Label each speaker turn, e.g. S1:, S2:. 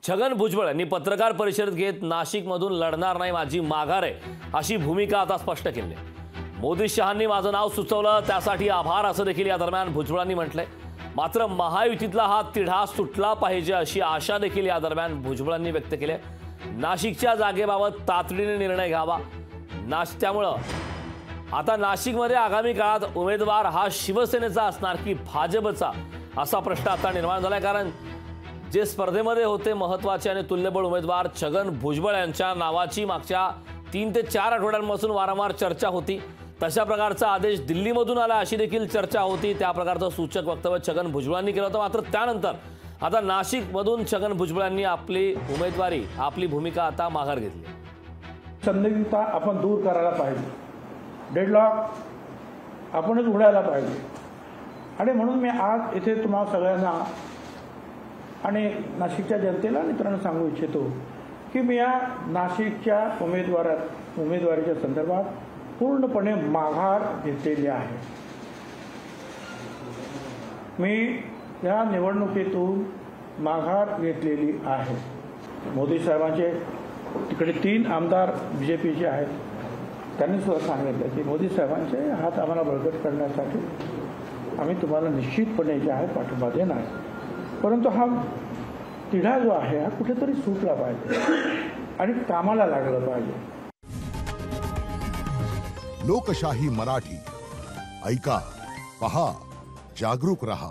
S1: छगन भुजबळ यांनी पत्रकार परिषद घेत नाशिकमधून लढणार नाही, माझी माघार आहे अशी भूमिका आता स्पष्ट केली आहे। मोदी शहांनी माझं नाव सुचवलं त्यासाठी आभार असं देखील या दरम्यान भुजबळांनी म्हटलंय। मात्र महायुतीतला हा तिढा सुटला पाहिजे अशी आशा देखील या दरम्यान भुजबळांनी व्यक्त केली आहे। नाशिकच्या जागेबाबत तातडीने निर्णय घ्यावा। त्यामुळे आता नाशिकमध्ये आगामी काळात उमेदवार हा शिवसेनेचा असणार की भाजपचा असा प्रश्न आता निर्माण झालाय। कारण जे स्पर्धेमध्ये होते महत्त्वाचे आणि तुल्यबळ उमेदवार छगन भुजबळ यांच्या नावाची मागच्या 3 ते 4 आठवड्यांपासून वारंवार चर्चा होती। तशा प्रकारचा आदेश दिल्लीमधून आला अशी देखील चर्चा होती। त्या प्रकारचं सूचक वक्तव्य छगन भुजबळांनी केलं होतं। मात्र त्यानंतर आता नाशिकमधून छगन भुजबळांनी आपली भूमिका आता माघार घेतली।
S2: संदिग्धता आपण दूर करायला पाहिजे, डेडलॉक आपणच उघडायला पाहिजे आणि म्हणून मी आज इथे तुम्हाला सगळ्यांना आणि नाशिकच्या जनतेला मित्रांनो सांगू इच्छितो की मी या नाशिकच्या उमेदवारीच्या संदर्भात पूर्णपणे माघार घेतलेली आहे। मी या निवडणुकीतून माघार घेतलेली आहे। मोदी साहेबांचे तिकडे 3 आमदार बीजेपीचे आहेत, त्यांनी सुद्धा सांगितलं की मोदी साहेबांचे हात आम्हाला बळकट करण्यासाठी आम्ही तुम्हाला निश्चितपणे जे आहे पाठिंबा देणार, परंतु हा तिढा जो आहे हा कुठेतरी सुटला पाहिजे आणि कामाला लागलं पाहिजे।
S3: लोकशाही मराठी ऐका, पहा, जागरूक रहा।